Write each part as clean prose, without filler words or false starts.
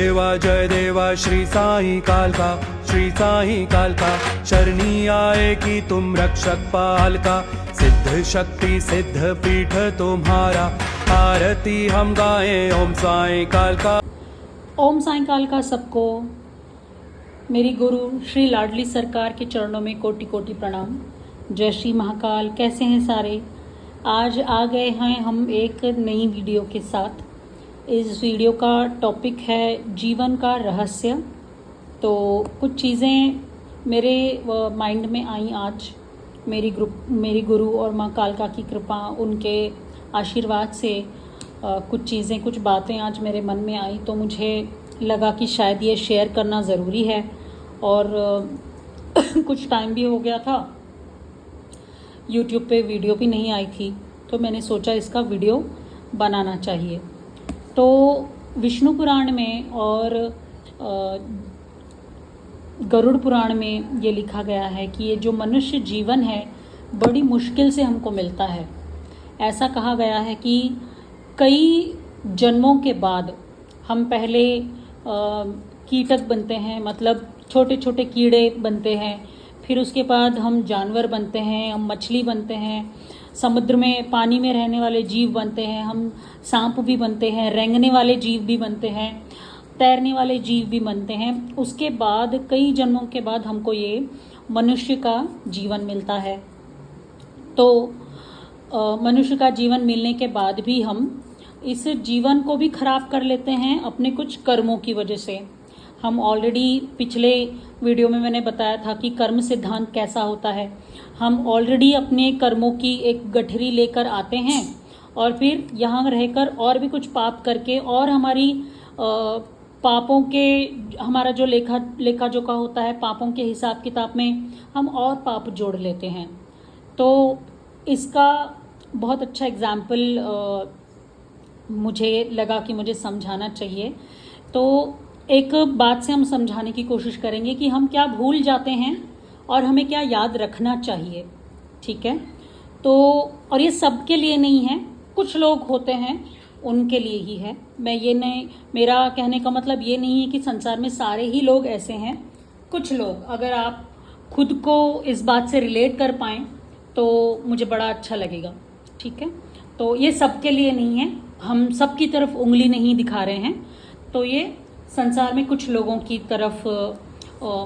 देवा श्री साई कालका, श्री साई कालका। शरणी आए कि तुम रक्षक पाल का, सिद्ध शक्ति सिद्ध पीठ तुम्हारा। आरती हम गाएं ओम साई कालका। ओम साई कालका सबको मेरी गुरु श्री लाडली सरकार के चरणों में कोटि कोटि प्रणाम। जय श्री महाकाल। कैसे हैं सारे? आज आ गए हैं हम एक नई वीडियो के साथ। इस वीडियो का टॉपिक है जीवन का रहस्य। तो कुछ चीज़ें मेरे माइंड में आई आज, मेरी गुरु और माँ कालका की कृपा, उनके आशीर्वाद से कुछ चीज़ें, कुछ बातें आज मेरे मन में आई। तो मुझे लगा कि शायद ये शेयर करना ज़रूरी है। और कुछ टाइम भी हो गया था, YouTube पे वीडियो भी नहीं आई थी, तो मैंने सोचा इसका वीडियो बनाना चाहिए। तो विष्णु पुराण में और गरुड़ पुराण में ये लिखा गया है कि ये जो मनुष्य जीवन है बड़ी मुश्किल से हमको मिलता है। ऐसा कहा गया है कि कई जन्मों के बाद हम पहले कीटक बनते हैं, मतलब छोटे छोटे कीड़े बनते हैं। फिर उसके बाद हम जानवर बनते हैं, हम मछली बनते हैं, समुद्र में पानी में रहने वाले जीव बनते हैं, हम सांप भी बनते हैं, रेंगने वाले जीव भी बनते हैं, तैरने वाले जीव भी बनते हैं। उसके बाद कई जन्मों के बाद हमको ये मनुष्य का जीवन मिलता है। तो मनुष्य का जीवन मिलने के बाद भी हम इस जीवन को भी खराब कर लेते हैं अपने कुछ कर्मों की वजह से। हम ऑलरेडी पिछले वीडियो में मैंने बताया था कि कर्म सिद्धांत कैसा होता है। हम ऑलरेडी अपने कर्मों की एक गठरी लेकर आते हैं और फिर यहाँ रहकर और भी कुछ पाप करके और हमारी पापों के, हमारा जो लेखा जोखा होता है, पापों के हिसाब किताब में हम और पाप जोड़ लेते हैं। तो इसका बहुत अच्छा एग्जाम्पल मुझे लगा कि मुझे समझाना चाहिए। तो एक बात से हम समझाने की कोशिश करेंगे कि हम क्या भूल जाते हैं और हमें क्या याद रखना चाहिए। ठीक है? तो और ये सबके लिए नहीं है, कुछ लोग होते हैं उनके लिए ही है। मेरा कहने का मतलब ये नहीं है कि संसार में सारे ही लोग ऐसे हैं। कुछ लोग, अगर आप खुद को इस बात से रिलेट कर पाएँ तो मुझे बड़ा अच्छा लगेगा। ठीक है? तो ये सबके लिए नहीं है, हम सबकी तरफ उंगली नहीं दिखा रहे हैं। तो ये संसार में कुछ लोगों की तरफ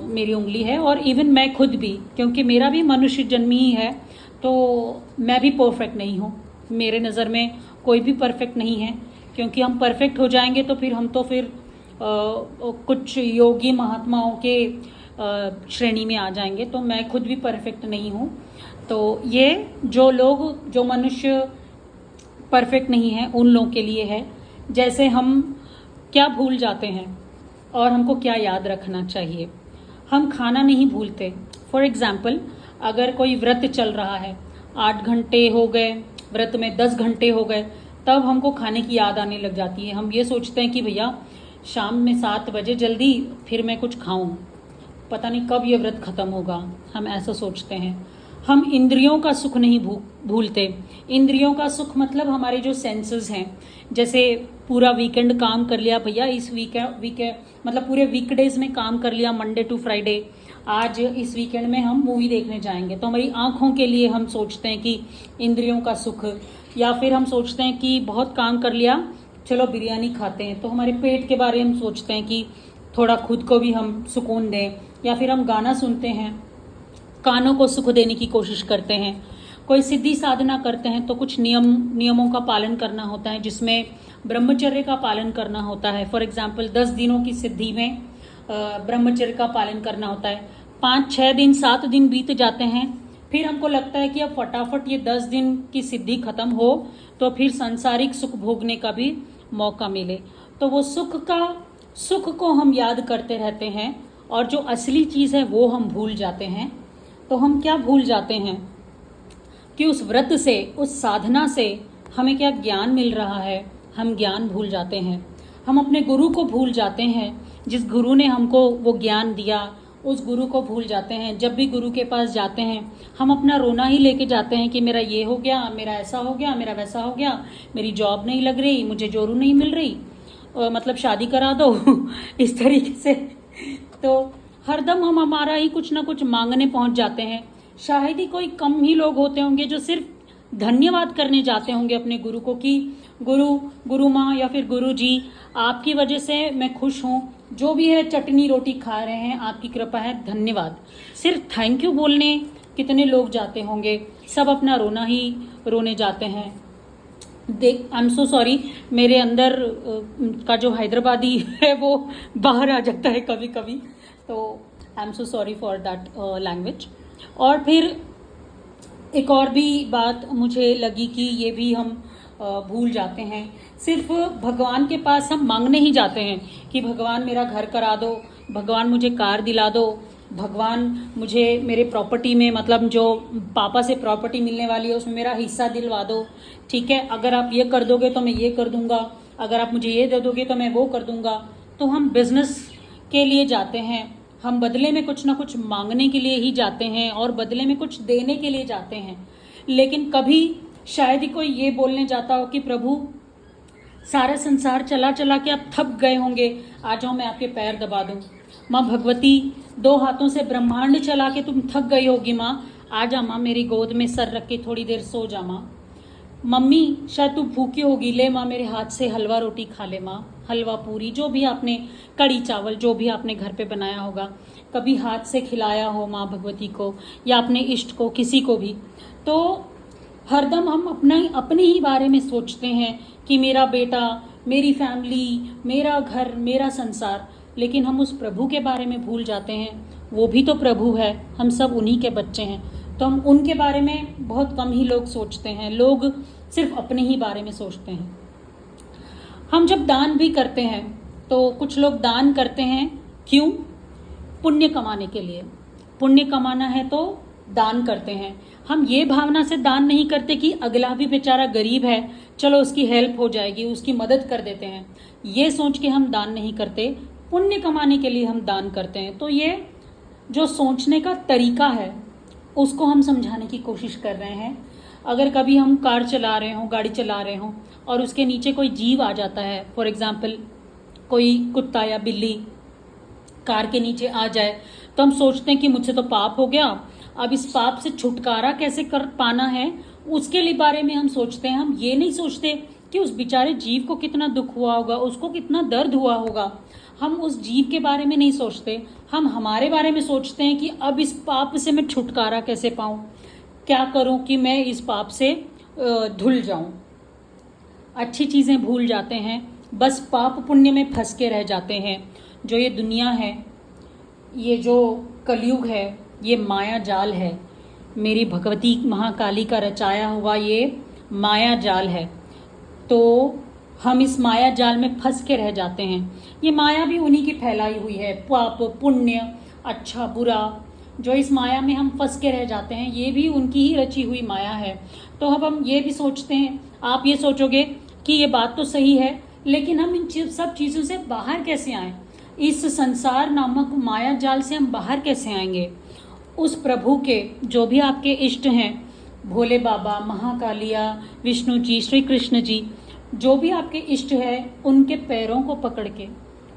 मेरी उंगली है, और इवन मैं खुद भी, क्योंकि मेरा भी मनुष्य जन्म ही है, तो मैं भी परफेक्ट नहीं हूँ। मेरे नज़र में कोई भी परफेक्ट नहीं है, क्योंकि हम परफेक्ट हो जाएंगे तो फिर कुछ योगी महात्माओं के श्रेणी में आ जाएंगे। तो मैं खुद भी परफेक्ट नहीं हूँ। तो ये जो मनुष्य परफेक्ट नहीं है उन लोगों के लिए है। जैसे हम क्या भूल जाते हैं और हमको क्या याद रखना चाहिए। हम खाना नहीं भूलते। फॉर एग्जाम्पल, अगर कोई व्रत चल रहा है, 8 घंटे हो गए व्रत में, 10 घंटे हो गए, तब हमको खाने की याद आने लग जाती है। हम ये सोचते हैं कि भैया शाम में 7 बजे जल्दी फिर मैं कुछ खाऊं, पता नहीं कब ये व्रत ख़त्म होगा। हम ऐसा सोचते हैं। हम इंद्रियों का सुख नहीं भूलते। इंद्रियों का सुख मतलब हमारे जो सेंसेस हैं। जैसे पूरा वीकेंड काम कर लिया भैया, इस वीकेंड मतलब पूरे वीकडेज में काम कर लिया, मंडे टू फ्राइडे। आज इस वीकेंड में हम मूवी देखने जाएंगे, तो हमारी आंखों के लिए हम सोचते हैं कि इंद्रियों का सुख। या फिर हम सोचते हैं कि बहुत काम कर लिया, चलो बिरयानी खाते हैं, तो हमारे पेट के बारे में हम सोचते हैं कि थोड़ा खुद को भी हम सुकून दें। या फिर हम गाना सुनते हैं, कानों को सुख देने की कोशिश करते हैं। कोई सिद्धि साधना करते हैं तो कुछ नियमों का पालन करना होता है, जिसमें ब्रह्मचर्य का पालन करना होता है। फॉर एग्जाम्पल, 10 दिनों की सिद्धि में ब्रह्मचर्य का पालन करना होता है। 5, 6 दिन, 7 दिन बीत जाते हैं, फिर हमको लगता है कि अब फटाफट ये 10 दिन की सिद्धि खत्म हो तो फिर सांसारिक सुख भोगने का भी मौका मिले। तो वो सुख को हम याद करते रहते हैं, और जो असली चीज़ है वो हम भूल जाते हैं। तो हम क्या भूल जाते हैं कि उस व्रत से, उस साधना से हमें क्या ज्ञान मिल रहा है। हम ज्ञान भूल जाते हैं। हम अपने गुरु को भूल जाते हैं, जिस गुरु ने हमको वो ज्ञान दिया, उस गुरु को भूल जाते हैं। जब भी गुरु के पास जाते हैं हम अपना रोना ही लेके जाते हैं कि मेरा ये हो गया, मेरा ऐसा हो गया, मेरा वैसा हो गया, मेरी जॉब नहीं लग रही, मुझे जोरू नहीं मिल रही। मतलब शादी करा दो इस तरीके से। तो हरदम हम हमारा ही कुछ ना कुछ मांगने पहुंच जाते हैं। शायद ही कोई कम ही लोग होते होंगे जो सिर्फ धन्यवाद करने जाते होंगे अपने गुरु को कि गुरु माँ या फिर गुरु जी, आपकी वजह से मैं खुश हूँ, जो भी है चटनी रोटी खा रहे हैं, आपकी कृपा है, धन्यवाद। सिर्फ थैंक यू बोलने कितने लोग जाते होंगे, सब अपना रोना ही रोने जाते हैं। देख, आई एम सो सॉरी, मेरे अंदर का जो हैदराबादी है वो बाहर आ जाता है कभी कभी, तो I am so sorry for that language. और फिर एक और भी बात मुझे लगी कि ये भी हम भूल जाते हैं। सिर्फ भगवान के पास हम मांगने ही जाते हैं कि भगवान मेरा घर करा दो, भगवान मुझे कार दिला दो, भगवान मुझे मेरे प्रॉपर्टी में, मतलब जो पापा से प्रॉपर्टी मिलने वाली है उसमें मेरा हिस्सा दिलवा दो, ठीक है, अगर आप ये कर दोगे तो मैं ये कर दूंगा, अगर आप मुझे ये दे दोगे तो मैं वो कर दूंगा। तो हम बिजनेस के लिए जाते हैं, हम बदले में कुछ ना कुछ मांगने के लिए ही जाते हैं और बदले में कुछ देने के लिए जाते हैं। लेकिन कभी शायद ही कोई ये बोलने जाता हो कि प्रभु सारा संसार चला चला के आप थक गए होंगे, आ जाओ मैं आपके पैर दबा दूं। माँ भगवती, 2 हाथों से ब्रह्मांड चला के तुम थक गई होगी माँ, आ जा माँ, मेरी गोद में सर रख के थोड़ी देर सो जा माँ। मम्मी शायद तू भूखी होगी, ले माँ मेरे हाथ से हलवा रोटी खा ले माँ, हलवा पूरी, जो भी आपने, कड़ी चावल जो भी आपने घर पे बनाया होगा, कभी हाथ से खिलाया हो माँ भगवती को या अपने इष्ट को, किसी को भी। तो हरदम हम अपने ही बारे में सोचते हैं कि मेरा बेटा, मेरी फैमिली, मेरा घर, मेरा संसार, लेकिन हम उस प्रभु के बारे में भूल जाते हैं। वो भी तो प्रभु है, हम सब उन्हीं के बच्चे हैं, तो हम उनके बारे में बहुत कम ही लोग सोचते हैं। लोग सिर्फ अपने ही बारे में सोचते हैं। हम जब दान भी करते हैं तो कुछ लोग दान करते हैं, क्यों? पुण्य कमाने के लिए। पुण्य कमाना है तो दान करते हैं। हम ये भावना से दान नहीं करते कि अगला भी बेचारा गरीब है, चलो उसकी हेल्प हो जाएगी, उसकी मदद कर देते हैं, ये सोच के हम दान नहीं करते। पुण्य कमाने के लिए हम दान करते हैं। तो ये जो सोचने का तरीका है उसको हम समझाने की कोशिश कर रहे हैं। अगर कभी हम कार चला रहे हों, गाड़ी चला रहे हों और उसके नीचे कोई जीव आ जाता है, फॉर एग्जाम्पल कोई कुत्ता या बिल्ली कार के नीचे आ जाए, तो हम सोचते हैं कि मुझसे तो पाप हो गया, अब इस पाप से छुटकारा कैसे कर पाना है, उसके लिए बारे में हम सोचते हैं। हम ये नहीं सोचते कि उस बेचारे जीव को कितना दुख हुआ होगा, उसको कितना दर्द हुआ होगा। हम उस जीव के बारे में नहीं सोचते, हम हमारे बारे में सोचते हैं कि अब इस पाप से मैं छुटकारा कैसे पाऊँ, क्या करूँ कि मैं इस पाप से धुल जाऊँ। अच्छी चीज़ें भूल जाते हैं, बस पाप पुण्य में फंस के रह जाते हैं। जो ये दुनिया है, ये जो कलयुग है, ये माया जाल है, मेरी भगवती महाकाली का रचाया हुआ ये माया जाल है। तो हम इस माया जाल में फंस के रह जाते हैं। ये माया भी उन्हीं की फैलाई हुई है, पाप पुण्य, अच्छा बुरा, जो इस माया में हम फंस के रह जाते हैं, ये भी उनकी ही रची हुई माया है। तो अब हम ये भी सोचते हैं, आप ये सोचोगे कि ये बात तो सही है, लेकिन हम इन सब चीज़ों से बाहर कैसे आएँ? इस संसार नामक माया जाल से हम बाहर कैसे आएंगे? उस प्रभु के, जो भी आपके इष्ट हैं, भोले बाबा, महाकालिया, विष्णु जी, श्री कृष्ण जी, जो भी आपके इष्ट है, उनके पैरों को पकड़ के,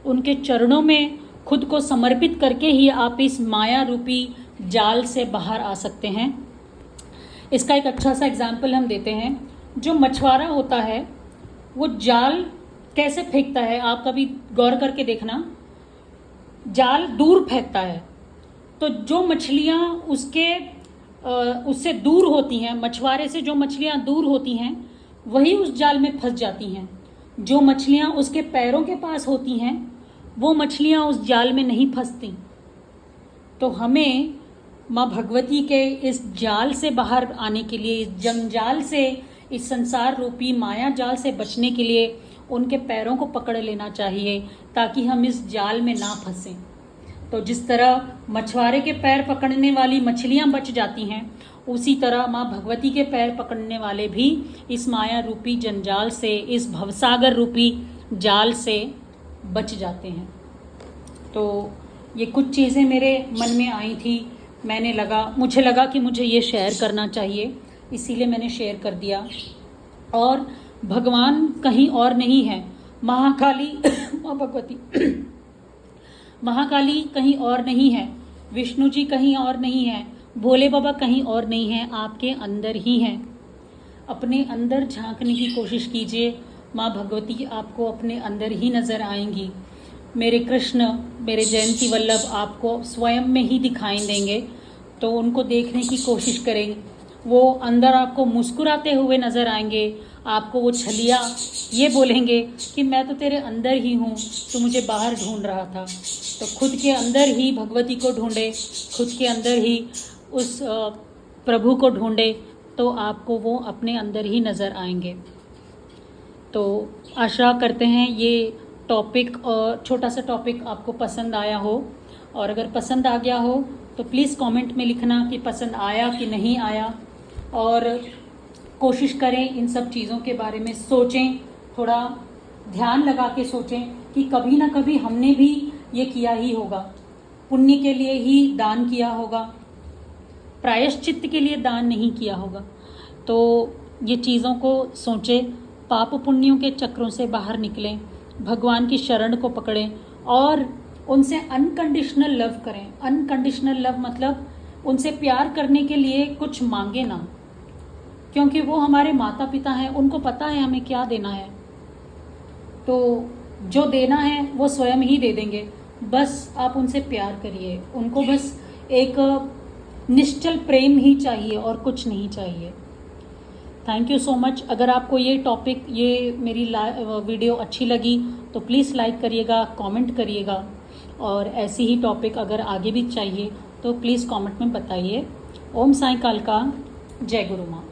उनके चरणों में खुद को समर्पित करके ही आप इस माया रूपी जाल से बाहर आ सकते हैं। इसका एक अच्छा सा एग्जाम्पल हम देते हैं। जो मछुआरा होता है वो जाल कैसे फेंकता है, आप कभी गौर करके देखना, जाल दूर फेंकता है। तो जो मछलियाँ उससे दूर होती हैं, मछुआरे से जो मछलियाँ दूर होती हैं, वही उस जाल में फंस जाती हैं। जो मछलियाँ उसके पैरों के पास होती हैं, वो मछलियाँ उस जाल में नहीं फंसती। तो हमें माँ भगवती के इस जाल से बाहर आने के लिए, इस जंजाल से, इस संसार रूपी माया जाल से बचने के लिए उनके पैरों को पकड़ लेना चाहिए, ताकि हम इस जाल में ना फंसें। तो जिस तरह मछुआरे के पैर पकड़ने वाली मछलियाँ बच जाती हैं, उसी तरह माँ भगवती के पैर पकड़ने वाले भी इस माया रूपी जंजाल से, इस भवसागर रूपी जाल से बच जाते हैं। तो ये कुछ चीज़ें मेरे मन में आई थी, मुझे लगा कि मुझे ये शेयर करना चाहिए, इसीलिए मैंने शेयर कर दिया। और भगवान कहीं और नहीं है, महाकाली माँ भगवती महाकाली कहीं और नहीं है, विष्णु जी कहीं और नहीं है, भोले बाबा कहीं और नहीं है, आपके अंदर ही हैं। अपने अंदर झांकने की कोशिश कीजिए, माँ भगवती आपको अपने अंदर ही नज़र आएंगी। मेरे कृष्ण, मेरे जयंती वल्लभ आपको स्वयं में ही दिखाई देंगे, तो उनको देखने की कोशिश करें। वो अंदर आपको मुस्कुराते हुए नज़र आएंगे, आपको वो छलिया ये बोलेंगे कि मैं तो तेरे अंदर ही हूँ, तो मुझे बाहर ढूंढ रहा था। तो खुद के अंदर ही भगवती को ढूंढे, खुद के अंदर ही उस प्रभु को ढूंढे, तो आपको वो अपने अंदर ही नज़र आएंगे। तो आशा करते हैं ये टॉपिक, छोटा सा टॉपिक आपको पसंद आया हो, और अगर पसंद आ गया हो तो प्लीज़ कमेंट में लिखना कि पसंद आया कि नहीं आया, और कोशिश करें इन सब चीज़ों के बारे में सोचें, थोड़ा ध्यान लगा के सोचें कि कभी ना कभी हमने भी ये किया ही होगा, पुण्य के लिए ही दान किया होगा, प्रायश्चित्त के लिए दान नहीं किया होगा। तो ये चीज़ों को सोचें, पाप पुण्यों के चक्रों से बाहर निकलें, भगवान की शरण को पकड़ें और उनसे अनकंडीशनल लव करें। अनकंडीशनल लव मतलब उनसे प्यार करने के लिए कुछ मांगे ना, क्योंकि वो हमारे माता पिता हैं, उनको पता है हमें क्या देना है, तो जो देना है वो स्वयं ही दे देंगे। बस आप उनसे प्यार करिए, उनको बस एक निश्चल प्रेम ही चाहिए और कुछ नहीं चाहिए। Thank you so much. अगर आपको ये टॉपिक, ये मेरी वीडियो अच्छी लगी तो प्लीज़ लाइक करिएगा, कमेंट करिएगा, और ऐसी ही टॉपिक अगर आगे भी चाहिए तो प्लीज़ कमेंट में बताइए। ओम साईं कालका, जय गुरु माँ।